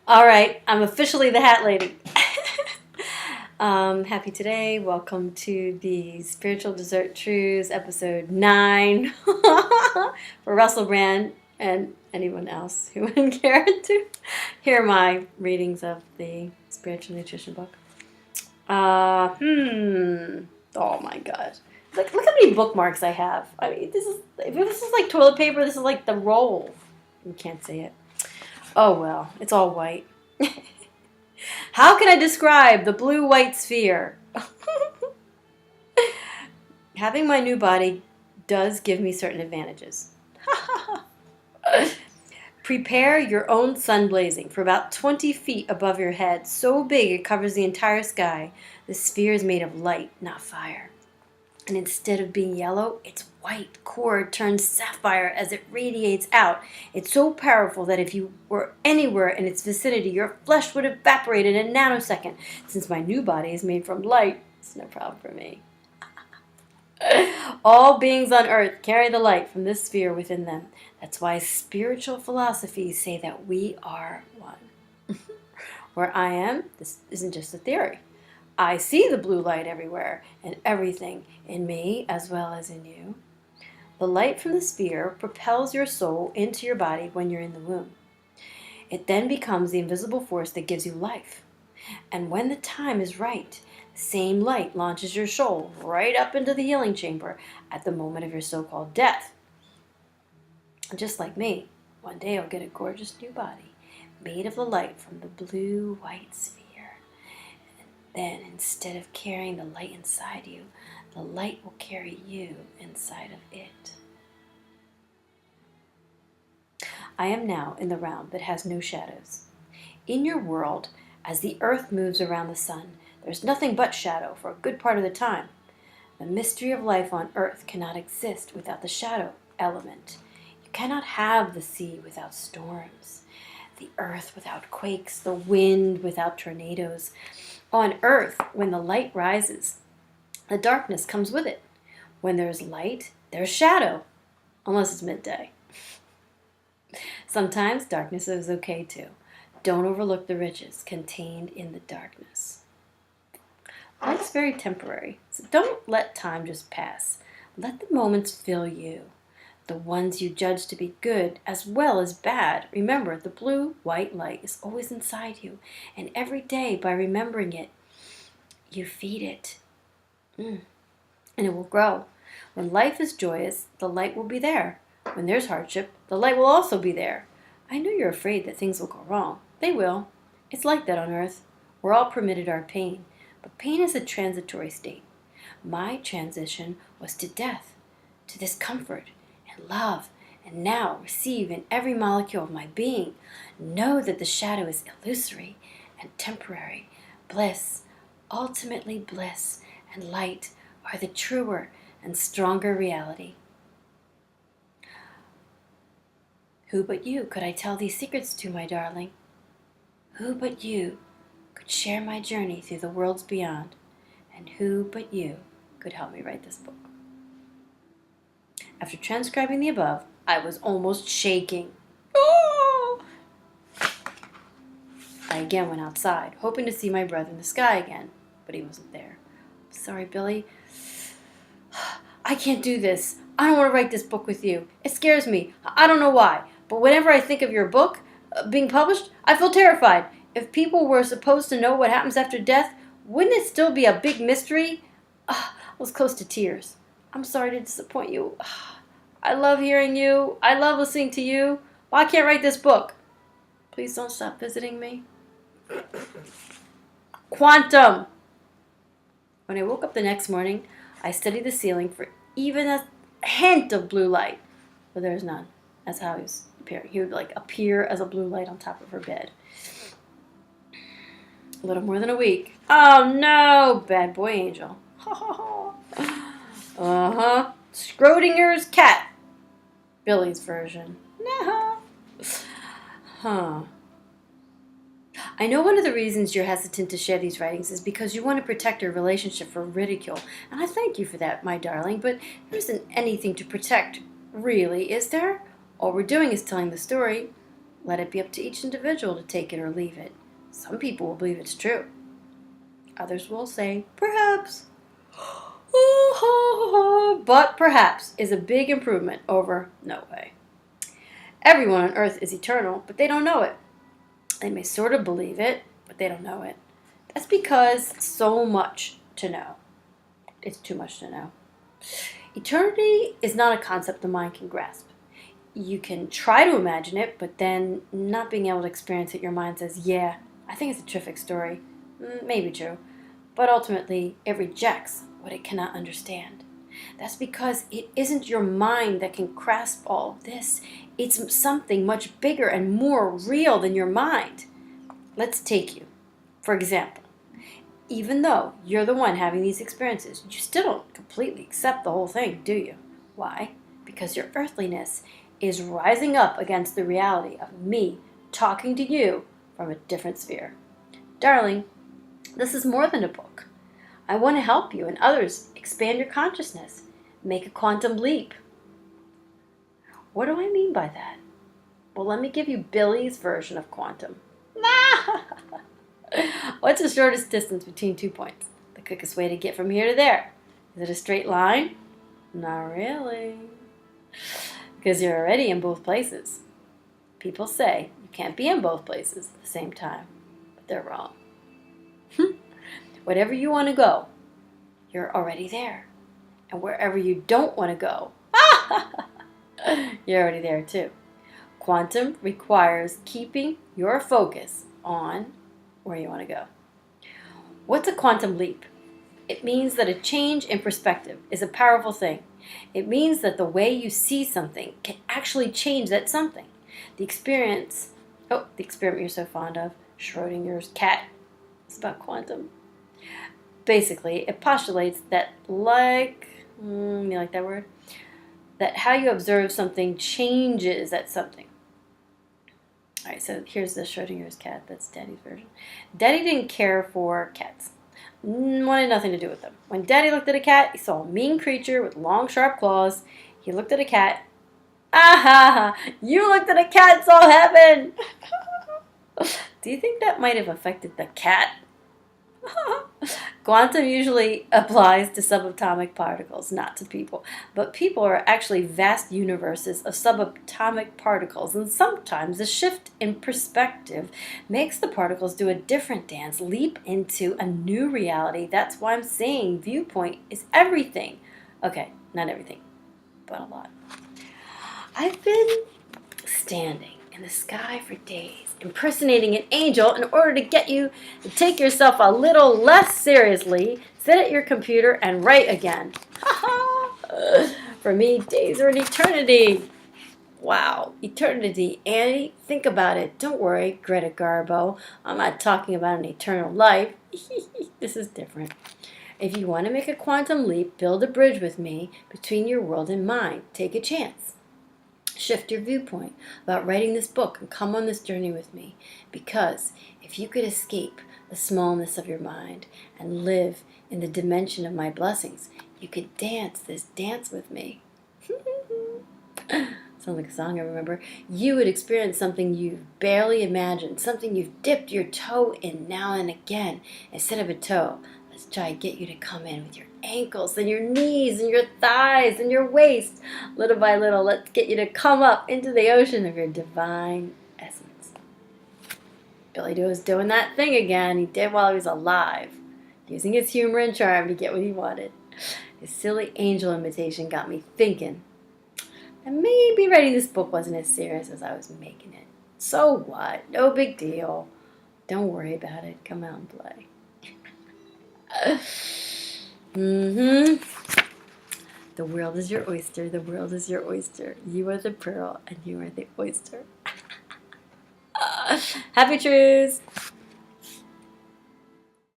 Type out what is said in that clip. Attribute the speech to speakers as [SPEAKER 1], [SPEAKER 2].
[SPEAKER 1] All right, I'm officially the hat lady. Happy today. Welcome to the Spiritual Dessert Trews, episode 9 for Russell Brand and anyone else who wouldn't care to hear my readings of the spiritual nutrition book. Oh my God. Look how many bookmarks I have. I mean, if this is like toilet paper, this is like the roll. You can't see it. Oh well, it's all white. How can I describe the blue-white sphere? Having my new body does give me certain advantages. Prepare your own sun blazing for about 20 feet above your head, so big it covers the entire sky. The sphere is made of light, not fire. And instead of being yellow, its white core turns sapphire as it radiates out. It's so powerful that if you were anywhere in its vicinity, your flesh would evaporate in a nanosecond. Since my new body is made from light, it's no problem for me. All beings on earth carry the light from this sphere within them. That's why spiritual philosophies say that we are one. Where I am, this isn't just a theory. I see the blue light everywhere and everything in me as well as in you. The light from the sphere propels your soul into your body when you're in the womb. It then becomes the invisible force that gives you life. And when the time is right, the same light launches your soul right up into the healing chamber at the moment of your so-called death. And just like me, one day I'll get a gorgeous new body made of the light from the blue-white sphere. Then, instead of carrying the light inside you, the light will carry you inside of it. I am now in the realm that has no shadows. In your world, as the earth moves around the sun, there's nothing but shadow for a good part of the time. The mystery of life on earth cannot exist without the shadow element. You cannot have the sea without storms, the earth without quakes, the wind without tornadoes. On earth, when the light rises, the darkness comes with it. When there's light, there's shadow, unless it's midday. Sometimes darkness is okay too. Don't overlook the riches contained in the darkness. Life's very temporary, so don't let time just pass. Let the moments fill you. The ones you judge to be good as well as bad. Remember, the blue-white light is always inside you. And every day, by remembering it, you feed it. And it will grow. When life is joyous, the light will be there. When there's hardship, the light will also be there. I know you're afraid that things will go wrong. They will. It's like that on earth. We're all permitted our pain. But pain is a transitory state. My transition was to death, to discomfort, love, and now receive in every molecule of my being. Know that the shadow is illusory and temporary. Bliss, ultimately bliss, and light are the truer and stronger reality. Who but you could I tell these secrets to, my darling? Who but you could share my journey through the worlds beyond? And who but you could help me write this book? After transcribing the above, I was almost shaking. Oh! I again went outside, hoping to see my brother in the sky again, but he wasn't there. Sorry, Billy. I can't do this. I don't want to write this book with you. It scares me. I don't know why, but whenever I think of your book being published, I feel terrified. If people were supposed to know what happens after death, wouldn't it still be a big mystery? I was close to tears. I'm sorry to disappoint you. I love hearing you. I love listening to you. But I can't write this book. Please don't stop visiting me. Quantum. When I woke up the next morning, I studied the ceiling for even a hint of blue light. But there was none. That's how he was appearing. He would appear as a blue light on top of her bed. A little more than a week. Oh no, bad boy angel. Schrodinger's cat. Billy's version. I know one of the reasons you're hesitant to share these writings is because you want to protect your relationship from ridicule. And I thank you for that, my darling, but there isn't anything to protect, really, is there? All we're doing is telling the story. Let it be up to each individual to take it or leave it. Some people will believe it's true. Others will say, perhaps. But perhaps is a big improvement over no way. Everyone on earth is eternal, but they don't know it. They may sort of believe it, but they don't know it. That's because so much to know. It's too much to know. Eternity is not a concept the mind can grasp. You can try to imagine it, but then not being able to experience it, your mind says, yeah, I think it's a terrific story. Maybe true. But ultimately, it rejects what it cannot understand. That's because it isn't your mind that can grasp all of this. It's something much bigger and more real than your mind. Let's take you. For example, even though you're the one having these experiences, you still don't completely accept the whole thing, do you? Why? Because your earthliness is rising up against the reality of me talking to you from a different sphere. Darling, this is more than a book. I want to help you and others expand your consciousness, make a quantum leap. What do I mean by that? Well, let me give you Billy's version of quantum. What's the shortest distance between 2 points? The quickest way to get from here to there? Is it a straight line? Not really. Because you're already in both places. People say you can't be in both places at the same time, but they're wrong. Wherever you want to go, you're already there. And wherever you don't want to go, you're already there too. Quantum requires keeping your focus on where you want to go. What's a quantum leap? It means that a change in perspective is a powerful thing. It means that the way you see something can actually change that something. The experiment you're so fond of, Schrodinger's cat, is about quantum. Basically, it postulates that you like that word? That how you observe something changes that something. All right, so here's the Schrodinger's cat. That's Daddy's version. Daddy didn't care for cats. Wanted nothing to do with them. When Daddy looked at a cat, he saw a mean creature with long, sharp claws. He looked at a cat. You looked at a cat, so happened. Do you think that might have affected the cat? Quantum usually applies to subatomic particles, not to people. But people are actually vast universes of subatomic particles, and sometimes a shift in perspective makes the particles do a different dance, leap into a new reality. That's why I'm saying viewpoint is everything. Okay, not everything, but a lot. I've been standing in the sky for days, impersonating an angel in order to get you to take yourself a little less seriously, sit at your computer, and write again. For me, days are an eternity. Wow, eternity. Annie, think about it. Don't worry, Greta Garbo. I'm not talking about an eternal life. This is different. If you want to make a quantum leap, build a bridge with me between your world and mine. Take a chance. Shift your viewpoint about writing this book and come on this journey with me. Because if you could escape the smallness of your mind and live in the dimension of my blessings, you could dance this dance with me. Sounds like a song I remember. You would experience something you've barely imagined, something you've dipped your toe in now and again. Instead of a toe, let's try to get you to come in with your ankles and your knees and your thighs and your waist. Little by little, let's get you to come up into the ocean of your divine essence. Billy was doing that thing again he did while he was alive, using his humor and charm to get what he wanted. His silly angel imitation got me thinking that maybe writing this book wasn't as serious as I was making it. So what? No big deal. Don't worry about it. Come out and play. The world is your oyster. The world is your oyster. You are the pearl and you are the oyster. Happy Trews!